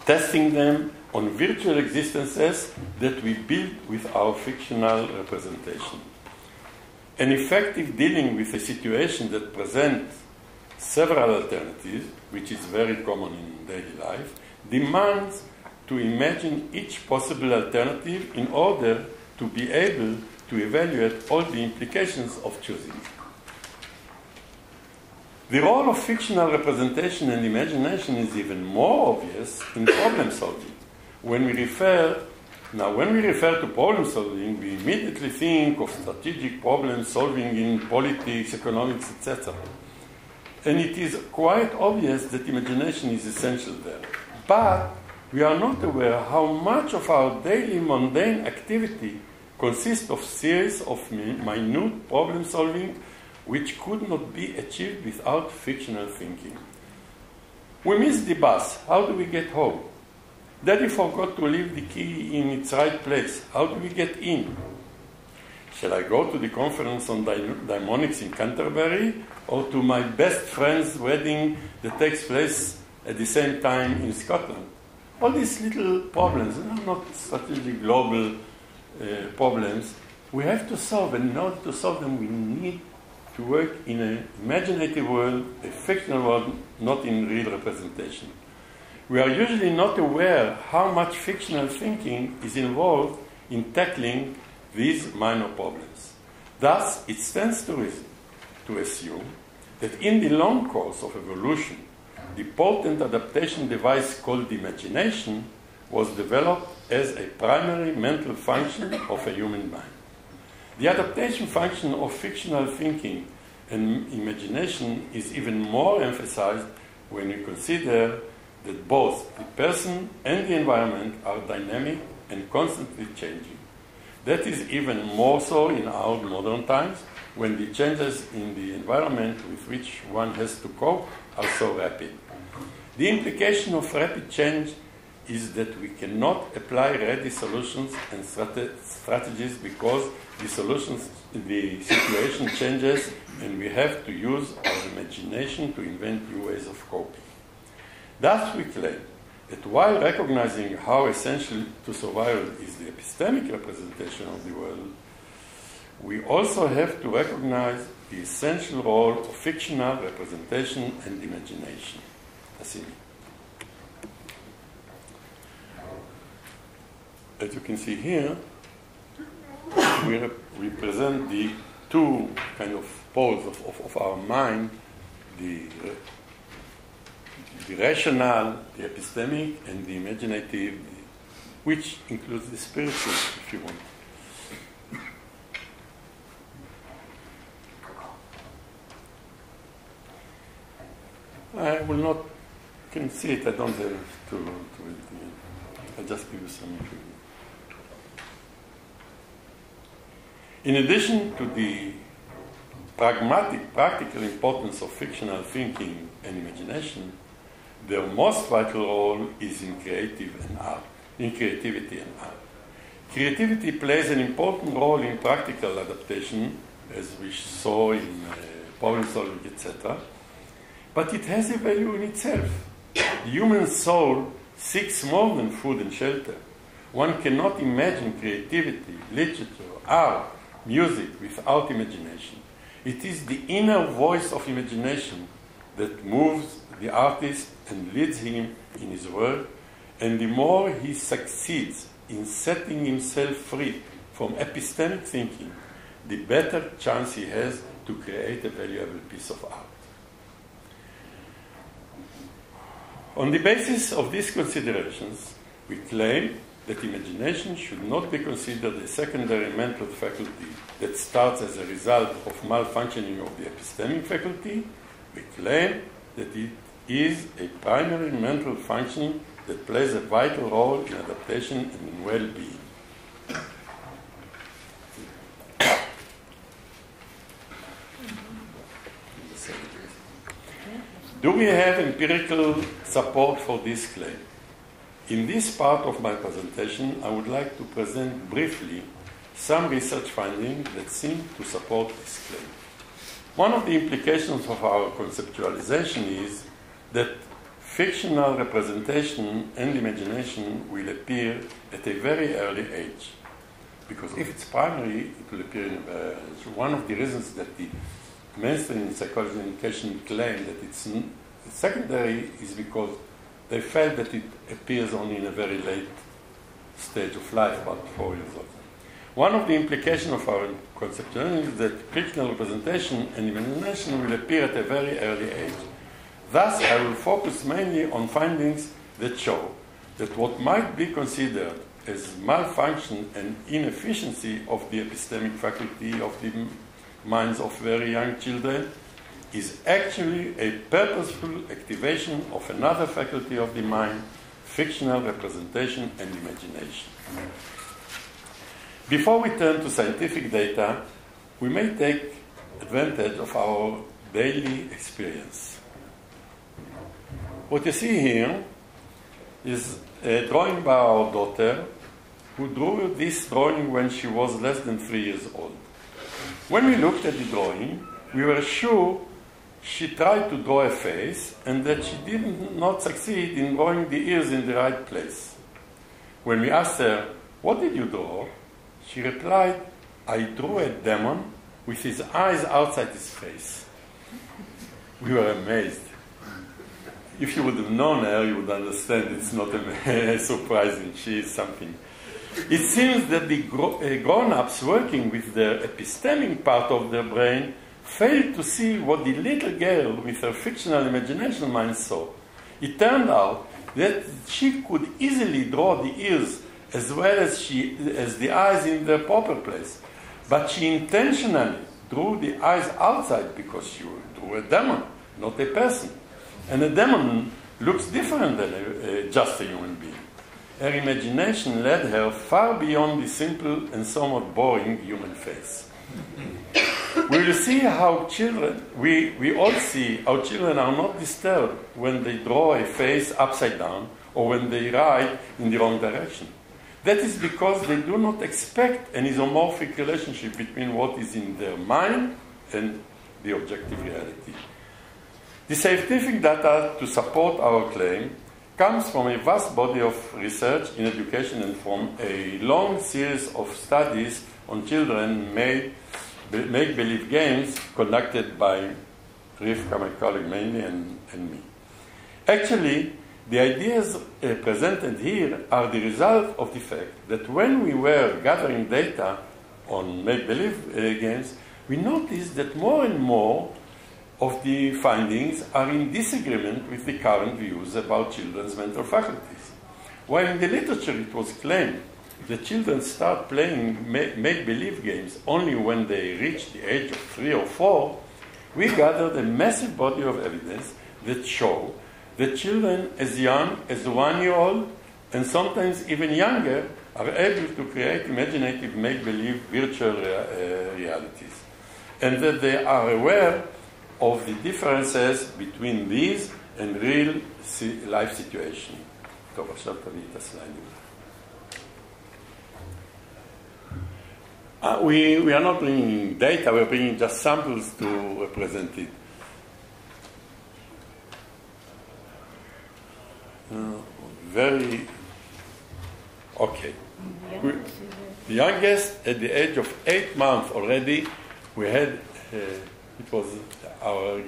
testing them on virtual existences that we build with our fictional representation. An effective dealing with a situation that presents several alternatives, which is very common in daily life, demands to imagine each possible alternative in order to be able to evaluate all the implications of choosing. The role of fictional representation and imagination is even more obvious in problem solving. When we refer to problem solving, we immediately think of strategic problem solving in politics, economics, etc. And it is quite obvious that imagination is essential there. But we are not aware how much of our daily mundane activity consists of series of minute problem solving which could not be achieved without fictional thinking. We miss the bus. How do we get home? Daddy forgot to leave the key in its right place. How do we get in? Shall I go to the conference on daimonics in Canterbury or to my best friend's wedding that takes place at the same time in Scotland? All these little problems, not strategic global problems, we have to solve. And in order to solve them, we need to work in an imaginative world, a fictional world, not in real representation. We are usually not aware how much fictional thinking is involved in tackling these minor problems. Thus, it stands to reason to assume that in the long course of evolution, the potent adaptation device called imagination was developed as a primary mental function of a human mind. The adaptation function of fictional thinking and imagination is even more emphasized when we consider that both the person and the environment are dynamic and constantly changing. That is even more so in our modern times, when the changes in the environment with which one has to cope are so rapid. The implication of rapid change is that we cannot apply ready solutions and strategies because the situation changes and we have to use our imagination to invent new ways of coping. Thus we claim that while recognizing how essential to survival is the epistemic representation of the world, we also have to recognize the essential role of fictional representation and imagination. As you can see here, we represent the two kind of poles of our mind, the rational, the epistemic, and the imaginative, which includes the spiritual, if you want. I will not, you can see it, I don't have to I'll just give you some information. In addition to the practical importance of fictional thinking and imagination, their most vital role is in creativity and art. Creativity plays an important role in practical adaptation, as we saw in problem solving, etc. But it has a value in itself. The human soul seeks more than food and shelter. One cannot imagine creativity, literature, art, music without imagination. It is the inner voice of imagination that moves the artist and leads him in his work, and the more he succeeds in setting himself free from epistemic thinking, the better chance he has to create a valuable piece of art. On the basis of these considerations, we claim that imagination should not be considered a secondary mental faculty that starts as a result of malfunctioning of the epistemic faculty. We claim that it is a primary mental function that plays a vital role in adaptation and in well-being. Do we have empirical support for this claim? In this part of my presentation, I would like to present briefly some research findings that seem to support this claim. One of the implications of our conceptualization is that fictional representation and imagination will appear at a very early age. Because if it's primary, it will appear in one of the reasons that the mainstream psychology and education claim that it's secondary is because they felt that it appears only in a very late stage of life, about 4 years old. One of the implications of our conceptualization is that fictional representation and imagination will appear at a very early age. Thus, I will focus mainly on findings that show that what might be considered as malfunction and inefficiency of the epistemic faculty of the minds of very young children is actually a purposeful activation of another faculty of the mind, fictional representation and imagination. Before we turn to scientific data, we may take advantage of our daily experience. What you see here is a drawing by our daughter, who drew this drawing when she was less than 3 years old. When we looked at the drawing, we were sure she tried to draw a face and that she did not succeed in drawing the ears in the right place. When we asked her, "What did you draw?" she replied, "I drew a demon with his eyes outside his face." We were amazed. If you would have known her, you would understand it's not surprising. She is something. It seems that the grown-ups working with their epistemic part of their brain failed to see what the little girl with her fictional imagination mind saw. It turned out that she could easily draw the ears as well as the eyes in their proper place. But she intentionally drew the eyes outside because she drew a demon, not a person. And a demon looks different than just a human being. Her imagination led her far beyond the simple and somewhat boring human face. We will see how we all see how children are not disturbed when they draw a face upside down or when they write in the wrong direction. That is because they do not expect an isomorphic relationship between what is in their mind and the objective reality. The scientific data to support our claim comes from a vast body of research in education and from a long series of studies on children make-believe games conducted by Rivka, my colleague mainly, and me. Actually, the ideas presented here are the result of the fact that when we were gathering data on make-believe games, we noticed that more and more of the findings are in disagreement with the current views about children's mental faculties. While in the literature it was claimed that children start playing make-believe games only when they reach the age of 3 or 4, we gathered a massive body of evidence that show that children as young as 1-year-old and sometimes even younger are able to create imaginative make-believe virtual realities, and that they are aware of the differences between these and real life situation. טוב, עכשיו תביא את הסליידים. We are not bringing data, we are bringing just samples to represent it. Okay. The youngest, at the age of 8 months already, we had, it was our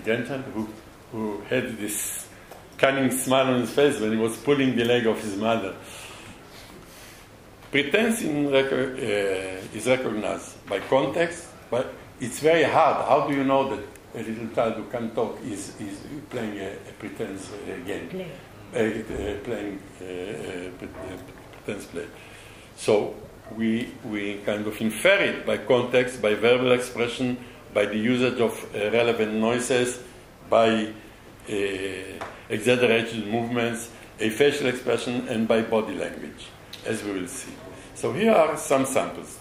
grandchild who had this cunning smile on his face when he was pulling the leg of his mother. Pretense is recognized by context, but it's very hard. How do you know that a little child who can talk is playing a pretense game? Playing pretense play. So we kind of infer it by context, by verbal expression, by the usage of relevant noises, by exaggerated movements, a facial expression, and by body language, as we will see. So here are some samples.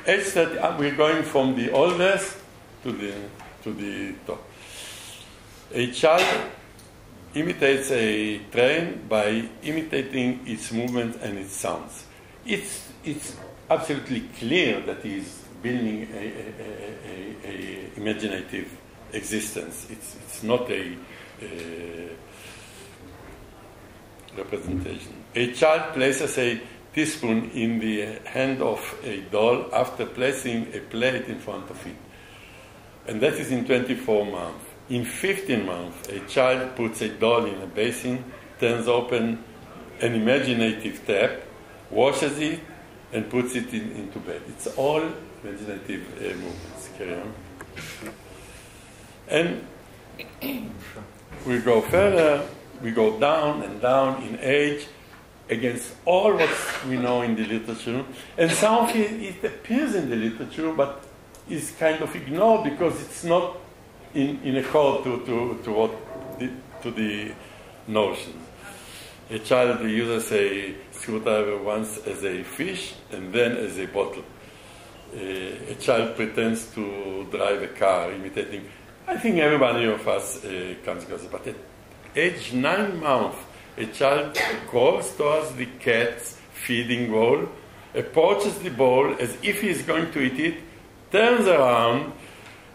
Age study, we're going from the oldest to the top. A child imitates a train by imitating its movement and its sounds. It's absolutely clear that he is building a imaginative existence. It's not a representation. A child places a teaspoon in the hand of a doll after placing a plate in front of it. And that is in 24 months. In 15 months, a child puts a doll in a basin, turns open an imaginative tap, washes it, and puts it into bed. It's all imaginative movements. Carry on. And we go further, we go down and down in age against all what we know in the literature. And some of it appears in the literature, but is kind of ignored because it's not in accord to the notions. A child uses a screwdriver once as a fish and then as a bottle. A child pretends to drive a car, imitating. I think everybody of us comes across it. But at age 9 months, a child crawls towards the cat's feeding bowl, approaches the bowl as if he is going to eat it, turns around,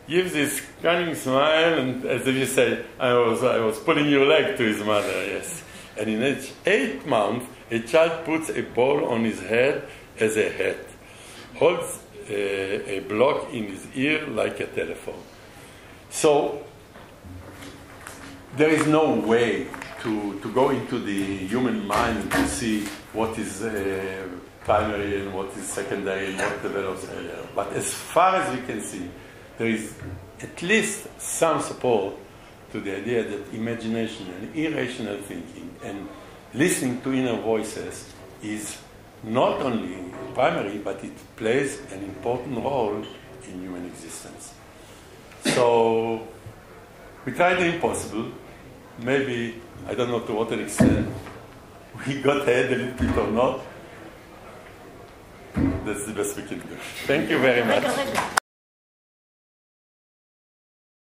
gives this cunning smile, and as if you say, I was pulling your leg to his mother, yes. And in age 8 months, a child puts a ball on his head as a hat, holds a block in his ear like a telephone. So there is no way to go into the human mind and to see what is primary and what is secondary and what develops earlier. But as far as we can see, there is at least some support to the idea that imagination and irrational thinking and listening to inner voices is not only primary, but it plays an important role in human existence. So we tried the impossible. Maybe, I don't know to what extent, we got ahead a little bit or not. That's the best we can do. Thank you very much.